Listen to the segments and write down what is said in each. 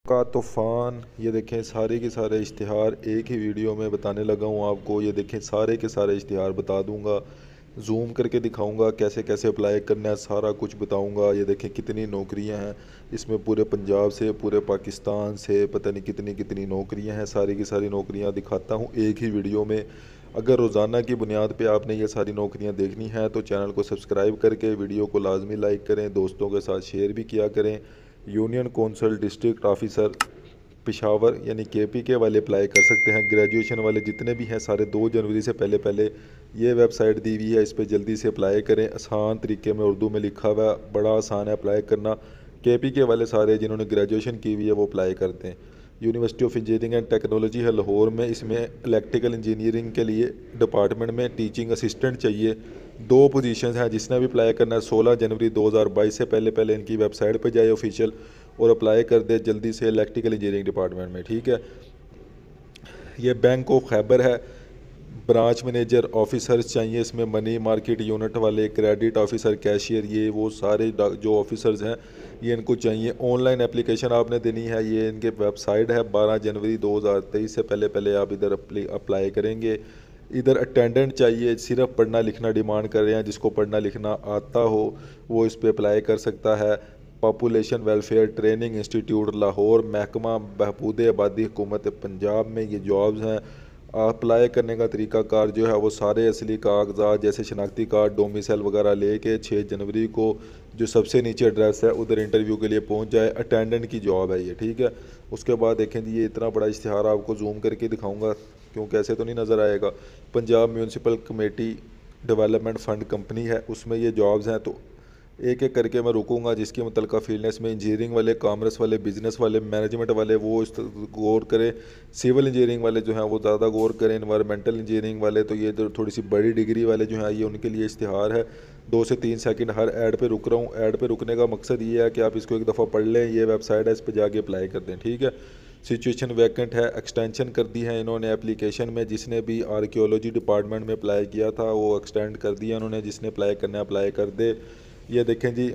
का तूफ़ान। ये देखें सारे के सारे इश्तिहार एक ही वीडियो में बताने लगा हूँ आपको। ये देखें सारे के सारे इश्तिहार बता दूंगा, जूम करके दिखाऊंगा कैसे कैसे अप्लाई करना है, सारा कुछ बताऊंगा। ये देखें कितनी नौकरियां हैं इसमें, पूरे पंजाब से पूरे पाकिस्तान से पता नहीं कितनी कितनी नौकरियां हैं। सारी की सारी नौकरियां दिखाता हूँ एक ही वीडियो में। अगर रोज़ाना की बुनियाद पे आपने ये सारी नौकरियां देखनी है तो चैनल को सब्सक्राइब करके वीडियो को लाजमी लाइक करें, दोस्तों के साथ शेयर भी किया करें। Union council district officer Peshawar यानी केपीके वाले अप्लाई कर सकते हैं। ग्रेजुएशन वाले जितने भी हैं सारे 2 जनवरी से पहले पहले ये वेबसाइट दी हुई है, इस पर जल्दी से अप्लाई करें। आसान तरीके में उर्दू में लिखा हुआ है, बड़ा आसान है अप्लाई करना। केपीके वाले सारे जिन्होंने ग्रेजुएशन की हुई है वो अप्लाई करते हैं। University of engineering and technology है लाहौर में, इसमें इलेक्ट्रिकल इंजीनियरिंग के लिए डिपार्टमेंट में टीचिंग असिस्टेंट चाहिए। 2 पोजीशंस हैं, जिसने भी अप्लाई करना है 16 जनवरी 2022 से पहले पहले इनकी वेबसाइट पर जाए ऑफिशियल और अप्लाई कर दे जल्दी से इलेक्ट्रिकल इंजीनियरिंग डिपार्टमेंट में। ठीक है, ये बैंक ऑफ खैबर है, ब्रांच मैनेजर ऑफिसर्स चाहिए इसमें, मनी मार्केट यूनिट वाले, क्रेडिट ऑफिसर, कैशियर, ये वो सारे जो ऑफिसर्स हैं ये इनको चाहिए। ऑनलाइन एप्लीकेशन आपने देनी है, ये इनके वेबसाइट है। 12 जनवरी 2023 से पहले पहले आप इधर अप्लाई करेंगे। इधर अटेंडेंट चाहिए, सिर्फ पढ़ना लिखना डिमांड कर रहे हैं, जिसको पढ़ना लिखना आता हो वो इस पर अप्लाई कर सकता है। Population welfare training institute Lahore, महकमा बहबूद आबादी हुकूमत पंजाब में ये जॉब्स हैं। अप्लाई करने का तरीक़ाकार जो है वो सारे असली कागजात जैसे शनाख्ती कार्ड, डोमिसाइल वगैरह लेके 6 जनवरी को जो सबसे नीचे एड्रेस है उधर इंटरव्यू के लिए पहुंच जाए। अटेंडेंट की जॉब है ये। ठीक है, उसके बाद देखें जी, ये इतना बड़ा इश्तिहार आपको जूम करके दिखाऊंगा क्योंकि ऐसे तो नहीं नज़र आएगा। Punjab municipal committee development fund company है, उसमें ये जॉब्स हैं। तो एक एक करके मैं रुकूंगा, जिसकी मुतलका फील्ड है इसमें इंजीनियरिंग वाले, कॉमर्स वाले, बिजनेस वाले, मैनेजमेंट वाले वो इस गौर करें। सिविल इंजीनियरिंग वाले जो हैं वो ज़्यादा गौर करें। इन्वायरमेंटल इंजीनियरिंग वाले तो ये जो थोड़ी सी बड़ी डिग्री वाले जो हैं ये उनके लिए इश्तिहार है। 2 से 3 सेकंड हर ऐड पे रुक रहा हूँ। ऐड पे रुकने का मकसद ये है कि आप इसको एक दफ़ा पढ़ लें। ये वेबसाइट है, इस पर जाके अप्लाई कर दें। ठीक है, सिचुएशन वैकेंट है, एक्सटेंशन कर दी है इन्होंने एप्लीकेशन में। जिसने भी आर्कियोलॉजी डिपार्टमेंट में अप्लाई किया था वो एक्सटेंड कर दिया उन्होंने, जिसने अप्लाई करना है अप्लाई कर दे। ये देखें जी,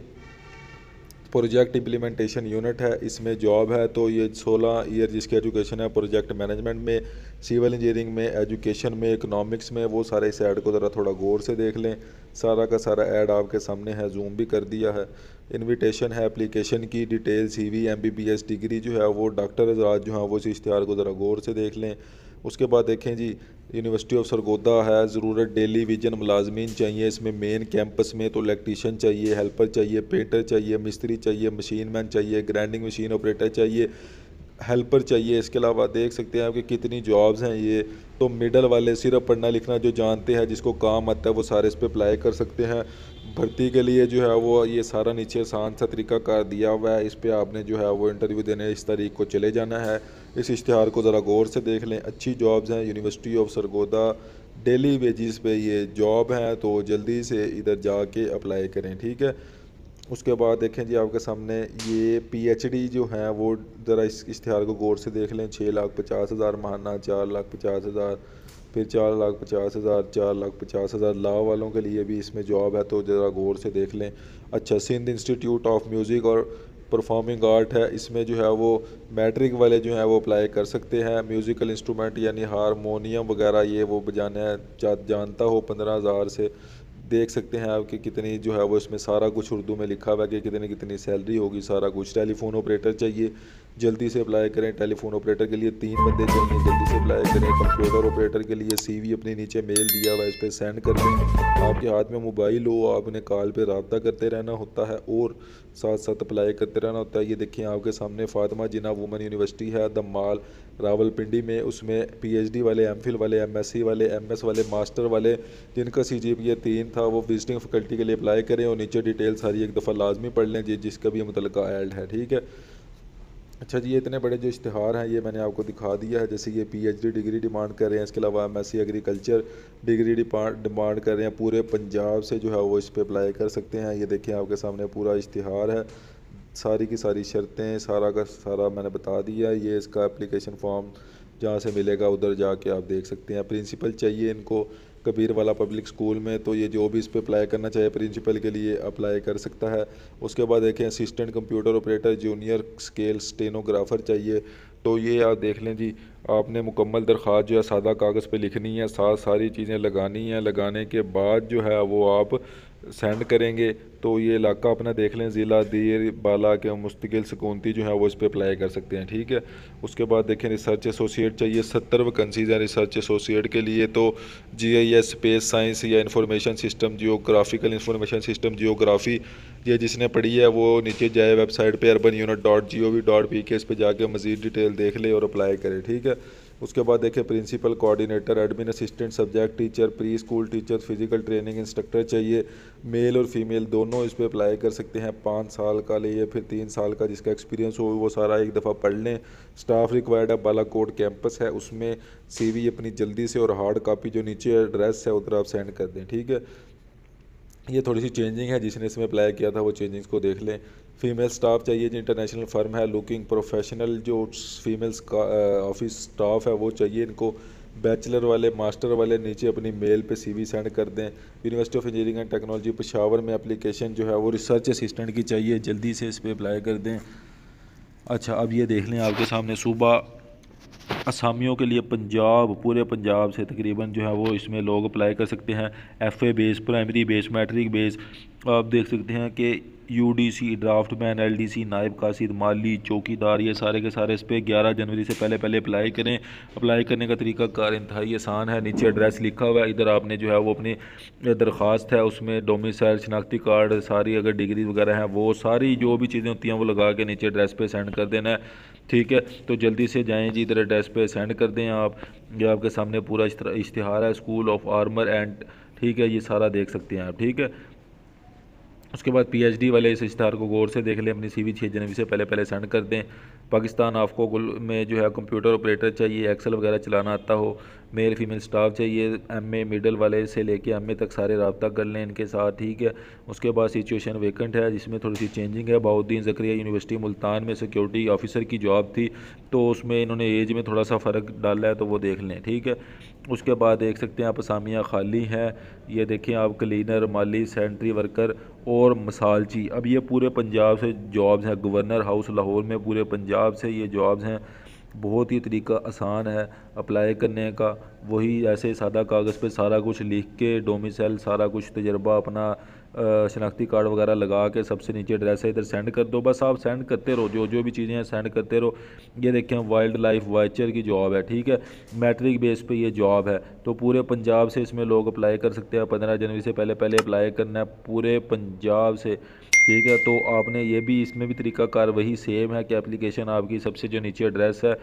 प्रोजेक्ट इम्प्लीमेंटेशन यूनिट है, इसमें जॉब है। तो ये 16 ईयर जिसकी एजुकेशन है प्रोजेक्ट मैनेजमेंट में, सिविल इंजीनियरिंग में, एजुकेशन में, इकोनॉमिक्स में, वो सारे इस ऐड को ज़रा थोड़ा गौर से देख लें। सारा का सारा ऐड आपके सामने है, जूम भी कर दिया है। इनविटेशन है, एप्लीकेशन की डिटेल, CV, MBBS डिग्री जो है वो, डॉक्टर हज़रात जो हैं वो इस इश्तिहार को ज़रा गौर से देख लें। उसके बाद देखें जी, यूनिवर्सिटी ऑफ सरगोदा है, ज़रूरत डेली विजन मुलाजमीन चाहिए इसमें। मेन कैंपस में तो इलेक्ट्रीशियन चाहिए, हेल्पर चाहिए, पेंटर चाहिए, मिस्त्री चाहिए, मशीन मैन चाहिए, ग्राइंडिंग मशीन ऑपरेटर चाहिए, हेल्पर चाहिए। इसके अलावा देख सकते हैं आप कि कितनी जॉब्स हैं ये। तो मिडल वाले सिर्फ पढ़ना लिखना जो जानते हैं, जिसको काम आता है वो सारे इस पर अप्लाई कर सकते हैं। भर्ती के लिए जो है वो ये सारा नीचे आसान सा तरीका कार दिया हुआ है, इस पर आपने जो है वो इंटरव्यू देने इस तारीख को चले जाना है। इस इश्तिहार को ज़रा गौर से देख लें। अच्छी जॉब्स हैं, university of Sargodha, daily wages पे ये जॉब हैं, तो जल्दी से इधर जाके अप्लाई करें। ठीक है, उसके बाद देखें जी आपके सामने ये PhD जो है वो ज़रा इस इश्तिहार को गौर से देख लें। 6,50,000 माहाना, 4,50,000, फिर 4,50,000, 4,50,000। लॉ वालों के लिए भी इसमें जॉब है, तो ज़रा गौर से देख लें। अच्छा, सिंध इंस्टीट्यूट ऑफ म्यूज़िक और परफॉर्मिंग आर्ट है, इसमें जो है वो मैट्रिक वाले जो हैं वो अप्लाई कर सकते हैं। म्यूज़िकल इंस्ट्रूमेंट यानी हारमोनियम वगैरह ये वो बजाना जानता हो, 15,000 से। देख सकते हैं आप कि कितनी जो है वो इसमें सारा कुछ उर्दू में लिखा हुआ है कि कितनी कितनी सैलरी होगी, सारा कुछ। टेलीफोन ऑपरेटर चाहिए, जल्दी से अप्लाई करें। टेलीफोन ऑपरेटर के लिए 3 बंदे चाहिए, जल्दी से अप्लाई करें। कंप्यूटर ऑपरेटर के लिए CV अपने नीचे मेल दिया हुआ है, इस पर सेंड कर दें। आपके हाथ में मोबाइल हो, आपने कॉल पे रब्ता करते रहना होता है और साथ साथ अप्लाई करते रहना होता है। ये देखिए आपके सामने फातिमा जिन्ना वुमेन यूनिवर्सिटी है द माल रावलपिंडी में, उसमें PhD वाले, MPhil वाले, MSc वाले, MS वाले, मास्टर वाले जिनका CGPA 3 था वो विजिटिंग फैकल्टी के लिए अप्लाई करें। और नीचे डिटेल सारी एक दफ़ा लाजमी पढ़ लें जी, जिसका भी मुतलका ऐड है। ठीक है, अच्छा जी, ये इतने बड़े जो इश्तिहार हैं ये मैंने आपको दिखा दिया है। जैसे ये PhD डिग्री डिमांड कर रहे हैं, इसके अलावा MSc एग्रीकल्चर डिग्री डिमांड कर रहे हैं। पूरे पंजाब से जो है वो इस पर अप्लाई कर सकते हैं। ये देखिए आपके सामने पूरा इश्तिहार है, सारी की सारी शर्तें, सारा का सारा मैंने बता दिया। ये इसका एप्लीकेशन फॉर्म जहाँ से मिलेगा उधर जाके आप देख सकते हैं। प्रिंसिपल चाहिए इनको, कबीर वाला पब्लिक स्कूल में। तो ये जो भी इस पर अप्लाई करना चाहे प्रिंसिपल के लिए अप्लाई कर सकता है। उसके बाद देखें assistant computer operator junior scale stenographer चाहिए। तो ये आप देख लें जी, आपने मुकम्मल दरख्वास्त जो है सादा कागज़ पे लिखनी है, साथ सारी चीज़ें लगानी है, लगाने के बाद जो है वो आप सेंड करेंगे। तो ये इलाका अपना देख लें, ज़िला दीर बाला के मुस्तकिल सकूनती जो है वो इस पर अप्लाई कर सकते हैं, ठीक है। उसके बाद देखें रिसर्च एसोसिएट चाहिए, 70 वैकेंसीज़ हैं रिसर्च एसोसिएट के लिए। तो GIS स्पेस साइंस या information system geographical information system geography ये जिसने पढ़ी है वो नीचे जाए वेबसाइट पे urbanunit.gov.pk इस पर जाके मज़ीद डिटेल देख ले और अप्लाई करे, ठीक है। उसके बाद देखें principal coordinator admin assistant subject teacher pre school teacher physical training instructor चाहिए, मेल और फीमेल दोनों इस पर अप्लाई कर सकते हैं। 5 साल का लिए फिर 3 साल का जिसका एक्सपीरियंस हो वो सारा एक दफ़ा पढ़ लें। स्टाफ रिक्वायर्ड है, बालाकोट कैंपस है, उसमें CV अपनी जल्दी से और हार्ड कापी जो नीचे एड्रेस है उधर आप सेंड कर दें, ठीक है। ये थोड़ी सी चेंजिंग है, जिसने इसमें अप्लाई किया था वो चेंजिंग्स को देख लें। फ़ीमेल स्टाफ चाहिए जो इंटरनेशनल फ़र्म है, लुकिंग प्रोफेशनल जो फीमेल्स का ऑफिस स्टाफ है वो चाहिए इनको। बैचलर वाले मास्टर वाले नीचे अपनी मेल पे CV सेंड कर दें। University of engineering and technology Peshawar में एप्लीकेशन जो है वो रिसर्च असिस्टेंट की चाहिए, जल्दी से इस पर अप्लाई कर दें। अच्छा, अब ये देख लें आपके सामने सूबा असामियों के लिए पंजाब, पूरे पंजाब से तकरीबन जो है वो इसमें लोग अप्लाई कर सकते हैं। FA base, primary base, matric base. आप देख सकते हैं कि UDC ड्राफ्टमैन, LDC नायब कासिद, माली, चौकीदार, ये सारे के सारे इस पर 11 जनवरी से पहले अप्लाई करें। अप्लाई करने का तरीका कार इंतहाई आसान है, नीचे एड्रेस लिखा हुआ है, इधर आपने जो है वो अपनी दरख्वास्त है उसमें डोमिसाइल, शनाख्ती कार्ड, सारी अगर डिग्री वगैरह हैं वो सारी जो भी चीज़ें होती हैं वो लगा के नीचे एड्रेस पे सेंड कर देना है, ठीक है। तो जल्दी से जाएँ जी, इधर एड्रेस पे सेंड कर दें आप। ये आपके सामने पूरा इश्तिहार है, स्कूल ऑफ आर्मर एंड, ठीक है, ये सारा देख सकते हैं आप, ठीक है। उसके बाद PhD वाले इस इश्तिहार को गौर से देख लें, अपनी CV 6 जनवरी से पहले सेंड कर दें। पाकिस्तान आपको में जो है कंप्यूटर ऑपरेटर चाहिए, एक्सेल वगैरह चलाना आता हो, मेल फीमेल स्टाफ चाहिए, MA मिडल वाले से लेके MA तक सारे रब्ता कर लें इनके साथ, ठीक है। उसके बाद सिचुएशन वेकेंट है जिसमें थोड़ी सी चेंजिंग है। बहाउद्दीन ज़करिया यूनिवर्सिटी मुल्तान में सिक्योरिटी ऑफिसर की जॉब थी, तो उसमें इन्होंने एज में थोड़ा सा फ़र्क डाला है, तो वो देख लें, ठीक है। उसके बाद देख सकते हैं आप असामियाँ खाली हैं, ये देखें आप क्लीनर, माली, सेंट्री वर्कर और मसालची। अब ये पूरे पंजाब से जॉब्स हैं, गवर्नर हाउस लाहौर में पूरे पंजाब से ये जॉब्स हैं। बहुत ही तरीका आसान है अप्लाई करने का, वही ऐसे सादा कागज़ पे सारा कुछ लिख के डोमिसाइल सारा कुछ तजर्बा अपना शनाख्ती कार्ड वगैरह लगा के सबसे नीचे एड्रेस है इधर सेंड कर दो, बस आप सेंड करते रहो, जो जो भी चीज़ें हैं सेंड करते रहो। ये देखें वाइल्ड लाइफ वाचर की जॉब है, ठीक है, मैट्रिक बेस पे ये जॉब है। तो पूरे पंजाब से इसमें लोग अप्लाई कर सकते हैं। 15 जनवरी से पहले अप्लाई करना है पूरे पंजाब से, ठीक है। तो आपने ये भी इसमें भी तरीकाकार वही सेम है कि एप्लीकेशन आपकी सबसे जो नीचे एड्रेस है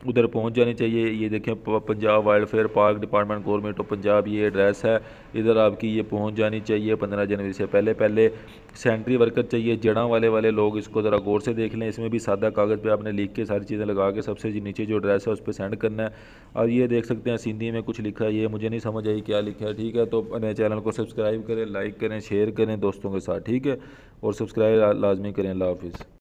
उधर पहुंच जानी चाहिए। ये देखें Punjab wild fair park department government of Punjab, ये एड्रेस है, इधर आपकी ये पहुंच जानी चाहिए 15 जनवरी से पहले। सेंट्री वर्कर चाहिए, जड़ा वाले लोग इसको ज़रा गौर से देख लें, इसमें भी सादा कागज़ पे आपने लिख के सारी चीज़ें लगा के सबसे नीचे जो एड्रेस है उस पर सेंड करना है। और ये देख सकते हैं सिंधी में कुछ लिखा है, ये मुझे नहीं समझ आई क्या लिखा है, ठीक है। तो अपने चैनल को सब्सक्राइब करें, लाइक करें, शेयर करें दोस्तों के साथ, ठीक है, और सब्सक्राइब लाजमी करें। अल्लाह हाफिज़।